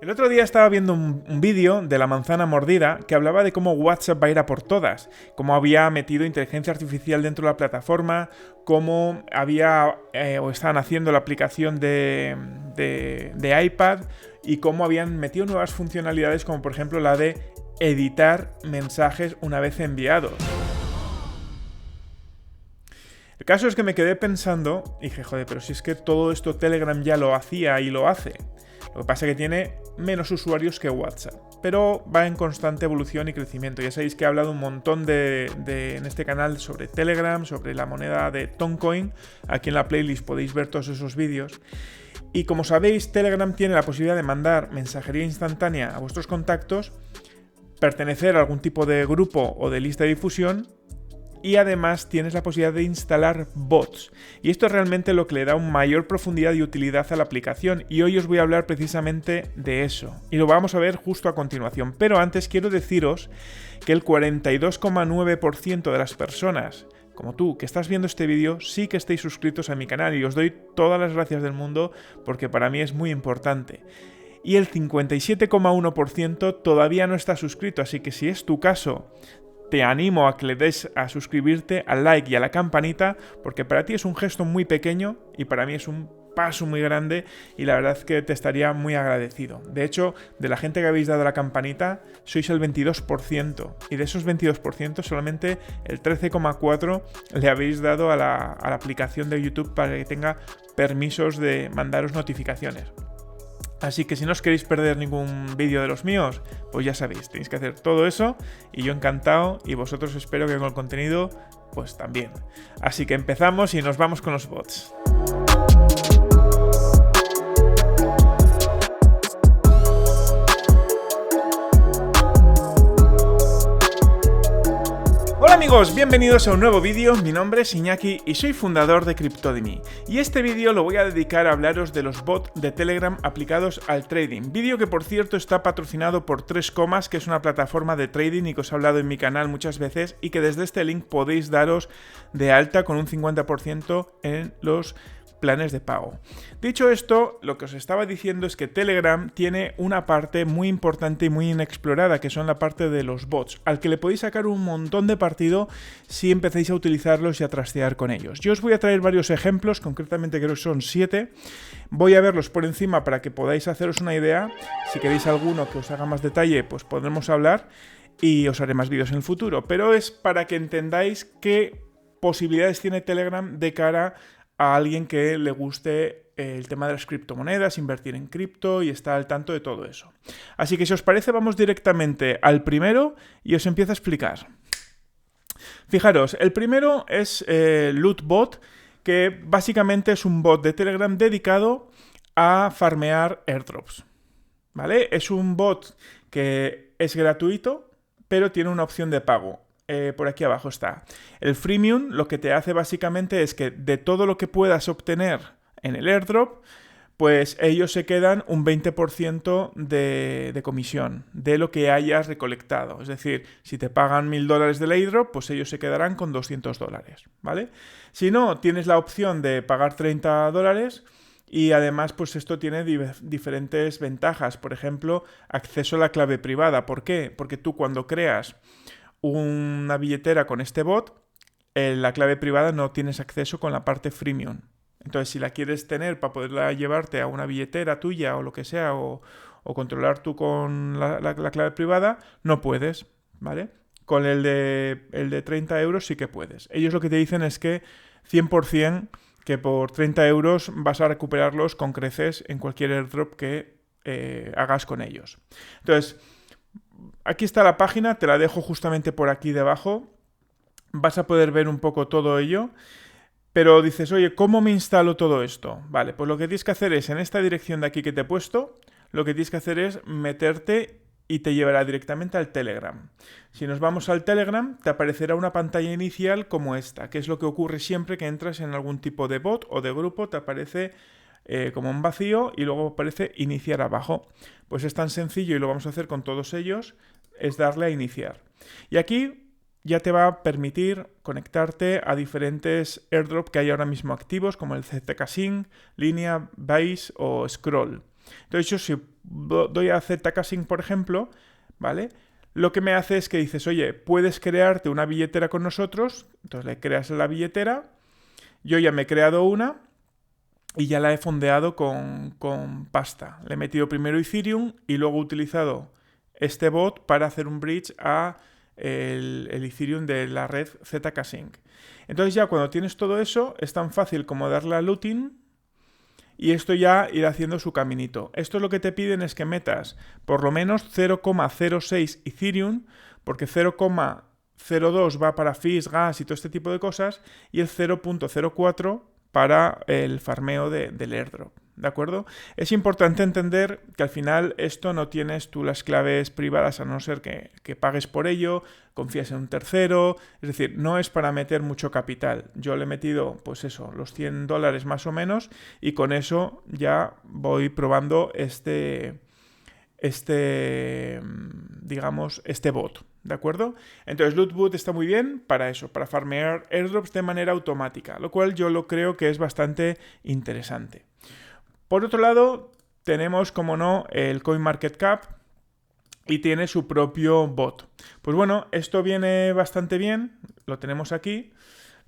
El otro día estaba viendo un vídeo de la manzana mordida que hablaba de cómo WhatsApp va a ir a por todas, cómo había metido inteligencia artificial dentro de la plataforma, cómo había o estaban haciendo la aplicación de iPad y cómo habían metido nuevas funcionalidades como por ejemplo la de editar mensajes una vez enviados. El caso es que me quedé pensando y dije, joder, pero si es que todo esto Telegram ya lo hacía y lo hace. Lo que pasa es que tiene menos usuarios que WhatsApp, pero va en constante evolución y crecimiento. Ya sabéis que he hablado un montón en este canal sobre Telegram, sobre la moneda de Toncoin. Aquí en la playlist podéis ver todos esos vídeos. Y como sabéis, Telegram tiene la posibilidad de mandar mensajería instantánea a vuestros contactos, pertenecer a algún tipo de grupo o de lista de difusión, y además tienes la posibilidad de instalar bots. Y esto es realmente lo que le da una mayor profundidad y utilidad a la aplicación. Y hoy os voy a hablar precisamente de eso. Y lo vamos a ver justo a continuación. Pero antes quiero deciros que el 42,9% de las personas, como tú, que estás viendo este vídeo, sí que estáis suscritos a mi canal. Y os doy todas las gracias del mundo porque para mí es muy importante. Y el 57,1% todavía no está suscrito. Así que si es tu caso, te animo a que le des a suscribirte, al like y a la campanita, porque para ti es un gesto muy pequeño y para mí es un paso muy grande y la verdad es que te estaría muy agradecido. De hecho, de la gente que habéis dado a la campanita, sois el 22% y de esos 22% solamente el 13,4% le habéis dado a la aplicación de YouTube para que tenga permisos de mandaros notificaciones. Así que si no os queréis perder ningún vídeo de los míos, pues ya sabéis, tenéis que hacer todo eso y yo encantado y vosotros espero que con el contenido pues también. Así que empezamos y nos vamos con los bots. Hola amigos, bienvenidos a un nuevo vídeo. Mi nombre es Iñaki y soy fundador de Cryptodemy. Y este vídeo lo voy a dedicar a hablaros de los bots de Telegram aplicados al trading. Vídeo que por cierto está patrocinado por 3 Comas, que es una plataforma de trading y que os he hablado en mi canal muchas veces y que desde este link podéis daros de alta con un 50% en los planes de pago. Dicho esto, lo que os estaba diciendo es que Telegram tiene una parte muy importante y muy inexplorada, que son la parte de los bots, al que le podéis sacar un montón de partido si empecéis a utilizarlos y a trastear con ellos. Yo os voy a traer varios ejemplos, concretamente creo que son 7. Voy a verlos por encima para que podáis haceros una idea. Si queréis alguno que os haga más detalle, pues podremos hablar y os haré más vídeos en el futuro. Pero es para que entendáis qué posibilidades tiene Telegram de cara a alguien que le guste el tema de las criptomonedas, invertir en cripto y estar al tanto de todo eso. Así que si os parece vamos directamente al primero y os empiezo a explicar. Fijaros, el primero es Lootbot, que básicamente es un bot de Telegram dedicado a farmear airdrops. ¿Vale? Es un bot que es gratuito, pero tiene una opción de pago. Por aquí abajo está. El freemium lo que te hace básicamente es que de todo lo que puedas obtener en el airdrop, pues ellos se quedan un 20% de comisión de lo que hayas recolectado. Es decir, si te pagan $1000 del airdrop, pues ellos se quedarán con $200, ¿vale? Si no, tienes la opción de pagar $30 y además pues esto tiene diferentes ventajas. Por ejemplo, acceso a la clave privada. ¿Por qué? Porque tú cuando creas una billetera con este bot, la clave privada no tienes acceso con la parte freemium. Entonces, si la quieres tener para poderla llevarte a una billetera tuya o lo que sea, o controlar tú con la clave privada, no puedes, ¿vale? Con el de 30 euros sí que puedes. Ellos lo que te dicen es que 100% que por 30 euros vas a recuperarlos con creces en cualquier airdrop que hagas con ellos. Entonces, aquí está la página, te la dejo justamente por aquí debajo. Vas a poder ver un poco todo ello. Pero dices, oye, ¿cómo me instalo todo esto? Vale, pues lo que tienes que hacer es, en esta dirección de aquí que te he puesto, lo que tienes que hacer es meterte y te llevará directamente al Telegram. Si nos vamos al Telegram, te aparecerá una pantalla inicial como esta, que es lo que ocurre siempre que entras en algún tipo de bot o de grupo, te aparece como un vacío y luego aparece iniciar abajo. Pues es tan sencillo y lo vamos a hacer con todos ellos, es darle a iniciar. Y aquí ya te va a permitir conectarte a diferentes airdrops que hay ahora mismo activos, como el ZK Sync, Línea, Base o Scroll. Entonces yo si doy a Zcaching, por ejemplo, ¿vale? Lo que me hace es que dices, oye, puedes crearte una billetera con nosotros, entonces le creas la billetera, yo ya me he creado una y ya la he fondeado con pasta. Le he metido primero Ethereum y luego he utilizado este bot para hacer un bridge a el Ethereum de la red Zcaching. Entonces ya cuando tienes todo eso, es tan fácil como darle a looting y esto ya irá haciendo su caminito. Esto lo que te piden es que metas por lo menos 0,06 Ethereum, porque 0,02 va para fees, gas y todo este tipo de cosas, y el 0,04 para el farmeo del airdrop, ¿de acuerdo? Es importante entender que al final esto no tienes tú las claves privadas a no ser que pagues por ello, confías en un tercero, es decir, no es para meter mucho capital. Yo le he metido, pues eso, los $100 más o menos y con eso ya voy probando digamos, este bot, ¿de acuerdo? Entonces Lootbot está muy bien para eso, para farmear airdrops de manera automática, lo cual yo lo creo que es bastante interesante. Por otro lado, tenemos, como no, el CoinMarketCap y tiene su propio bot. Pues bueno, esto viene bastante bien, lo tenemos aquí,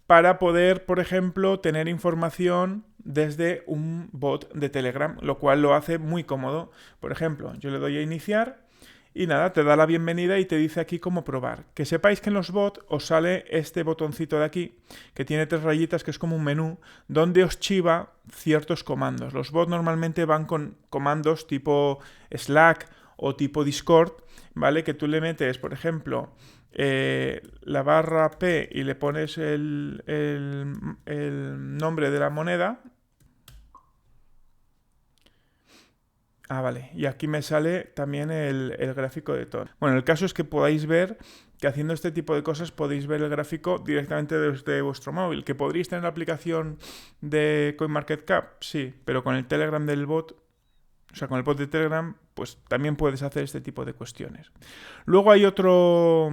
para poder, por ejemplo, tener información desde un bot de Telegram, lo cual lo hace muy cómodo. Por ejemplo, yo le doy a iniciar y nada, te da la bienvenida y te dice aquí cómo probar. Que sepáis que en los bots os sale este botoncito de aquí, que tiene 3 rayitas, que es como un menú, donde os chiva ciertos comandos. Los bots normalmente van con comandos tipo Slack o tipo Discord, ¿vale? Que tú le metes, por ejemplo, la barra P y le pones el nombre de la moneda. Ah, vale. Y aquí me sale también el gráfico de Tor. Bueno, el caso es que podáis ver que haciendo este tipo de cosas podéis ver el gráfico directamente desde vuestro móvil. ¿Que podréis tener la aplicación de CoinMarketCap? Sí, pero con el Telegram del bot, o sea, con el bot de Telegram, pues también puedes hacer este tipo de cuestiones. Luego hay otro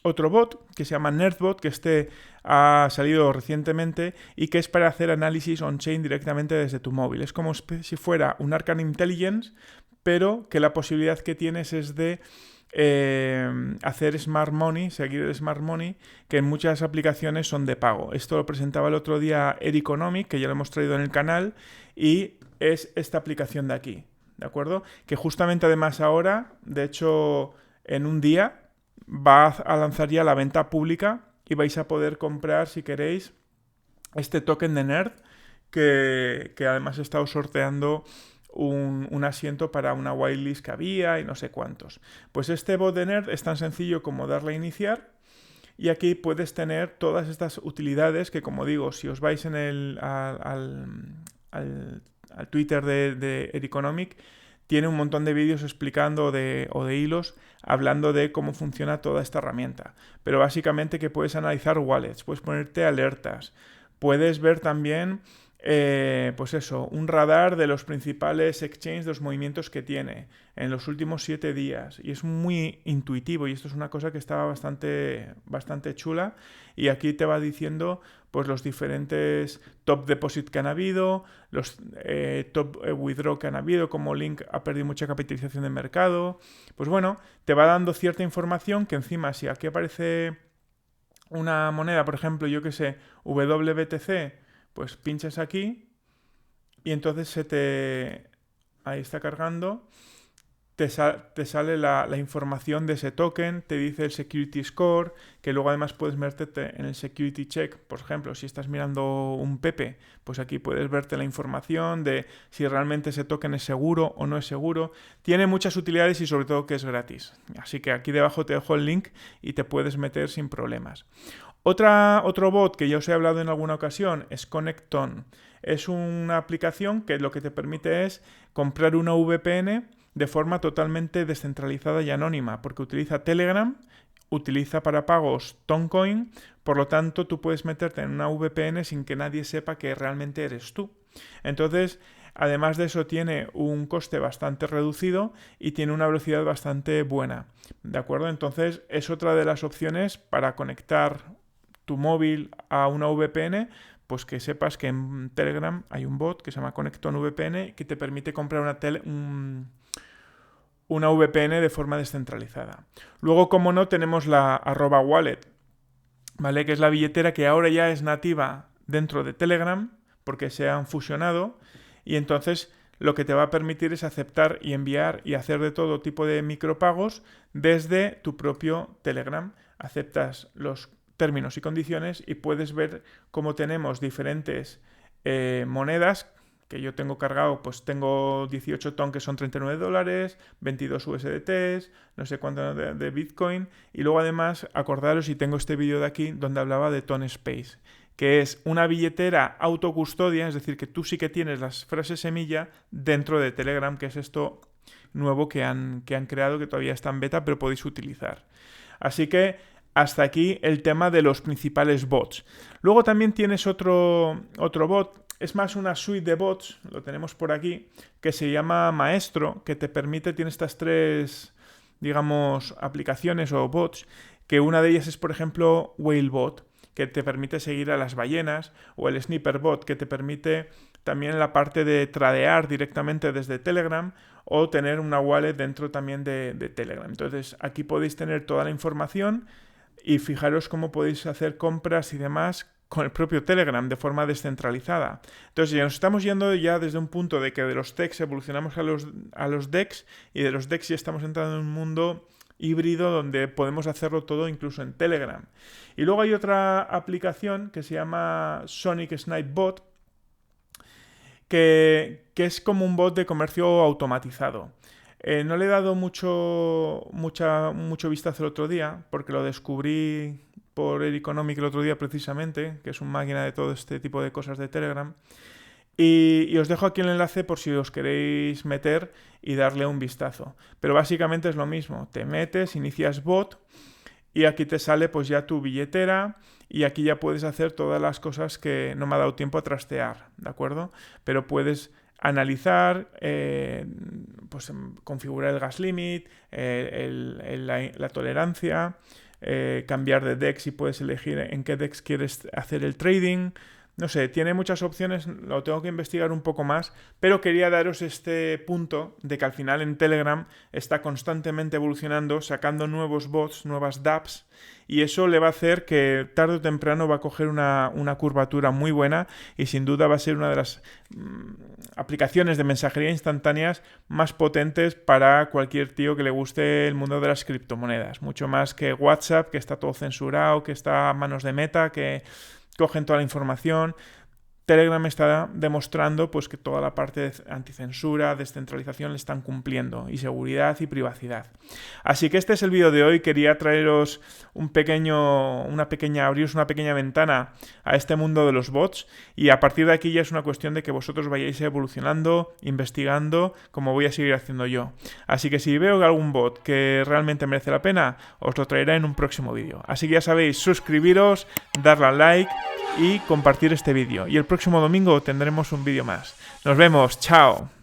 bot que se llama NerdBot, que ha salido recientemente y que es para hacer análisis on-chain directamente desde tu móvil. Es como si fuera un Arcane Intelligence, pero que la posibilidad que tienes es de hacer Smart Money, seguir el Smart Money, que en muchas aplicaciones son de pago. Esto lo presentaba el otro día Ericonomic, que ya lo hemos traído en el canal, y es esta aplicación de aquí, ¿de acuerdo? Que justamente además ahora, de hecho, en un día va a lanzar ya la venta pública y vais a poder comprar, si queréis, este token de Nerd que además he estado sorteando un asiento para una whitelist que había y no sé cuántos. Pues este bot de Nerd es tan sencillo como darle a iniciar y aquí puedes tener todas estas utilidades que, como digo, si os vais al Twitter de Ericonomic, tiene un montón de vídeos explicando o de hilos hablando de cómo funciona toda esta herramienta. Pero básicamente que puedes analizar wallets, puedes ponerte alertas, puedes ver también, pues eso, un radar de los principales exchanges, de los movimientos que tiene en los últimos 7 días. Y es muy intuitivo y esto es una cosa que estaba bastante chula. Y aquí te va diciendo pues los diferentes top deposit que han habido, los top withdraw que han habido, como Link ha perdido mucha capitalización de mercado. Pues bueno, te va dando cierta información que encima, si aquí aparece una moneda, por ejemplo, yo que sé, WBTC, pues pinchas aquí y entonces ahí está cargando. Te sale la información de ese token, te dice el security score, que luego además puedes meterte en el security check. Por ejemplo, si estás mirando un Pepe, pues aquí puedes verte la información de si realmente ese token es seguro o no es seguro. Tiene muchas utilidades y sobre todo que es gratis. Así que aquí debajo te dejo el link y te puedes meter sin problemas. Otro bot que ya os he hablado en alguna ocasión es Connecton. Es una aplicación que lo que te permite es comprar una VPN de forma totalmente descentralizada y anónima, porque utiliza Telegram, utiliza para pagos Toncoin, por lo tanto tú puedes meterte en una VPN sin que nadie sepa que realmente eres tú. Entonces, además de eso, tiene un coste bastante reducido y tiene una velocidad bastante buena, ¿de acuerdo? Entonces, es otra de las opciones para conectar tu móvil a una VPN pues que sepas que en Telegram hay un bot que se llama Connecton VPN que te permite comprar una VPN de forma descentralizada. Luego, como no, tenemos la @wallet, ¿vale? Que es la billetera que ahora ya es nativa dentro de Telegram porque se han fusionado, y entonces lo que te va a permitir es aceptar y enviar y hacer de todo tipo de micropagos desde tu propio Telegram. Aceptas los términos y condiciones y puedes ver cómo tenemos diferentes monedas que yo tengo cargado. Pues tengo 18 TON, que son $39, 22 USDTs, no sé cuánto de Bitcoin, y luego además acordaros, y tengo este vídeo de aquí donde hablaba de Ton Space, que es una billetera autocustodia, es decir, que tú sí que tienes las frases semilla dentro de Telegram, que es esto nuevo que han creado, que todavía está en beta, pero podéis utilizar. Así que hasta aquí el tema de los principales bots. Luego también tienes otro bot, es más una suite de bots, lo tenemos por aquí, que se llama Maestro, que te permite, tiene estas tres, digamos, aplicaciones o bots, que una de ellas es, por ejemplo, Whalebot, que te permite seguir a las ballenas, o el Snipperbot, que te permite también la parte de tradear directamente desde Telegram, o tener una wallet dentro también de Telegram. Entonces aquí podéis tener toda la información y fijaros cómo podéis hacer compras y demás con el propio Telegram de forma descentralizada. Entonces ya nos estamos yendo ya desde un punto de que de los TEX evolucionamos a los DEX, y de los DEX ya estamos entrando en un mundo híbrido donde podemos hacerlo todo incluso en Telegram. Y luego hay otra aplicación que se llama Sonic Snipe Bot, que es como un bot de comercio automatizado. No le he dado mucho vistazo el otro día, porque lo descubrí por el Economic el otro día precisamente, que es una máquina de todo este tipo de cosas de Telegram. Y os dejo aquí el enlace por si os queréis meter y darle un vistazo. Pero básicamente es lo mismo. Te metes, inicias bot y aquí te sale pues ya tu billetera, y aquí ya puedes hacer todas las cosas que no me ha dado tiempo a trastear, ¿de acuerdo? Pero puedes analizar, pues configurar el gas limit, la tolerancia, cambiar de DEX y puedes elegir en qué DEX quieres hacer el trading. No sé, tiene muchas opciones, lo tengo que investigar un poco más, pero quería daros este punto de que al final en Telegram está constantemente evolucionando, sacando nuevos bots, nuevas dApps, y eso le va a hacer que tarde o temprano va a coger una curvatura muy buena, y sin duda va a ser una de las aplicaciones de mensajería instantáneas más potentes para cualquier tío que le guste el mundo de las criptomonedas. Mucho más que WhatsApp, que está todo censurado, que está a manos de Meta, que cogen toda la información. Telegram está demostrando pues que toda la parte de anticensura, descentralización le están cumpliendo, y seguridad y privacidad. Así que este es el vídeo de hoy. Quería traeros abriros una pequeña ventana a este mundo de los bots, y a partir de aquí ya es una cuestión de que vosotros vayáis evolucionando, investigando, como voy a seguir haciendo yo. Así que si veo algún bot que realmente merece la pena, os lo traeré en un próximo vídeo. Así que ya sabéis, suscribiros, darle a like y compartir este vídeo. Y el próximo domingo tendremos un vídeo más. Nos vemos, chao.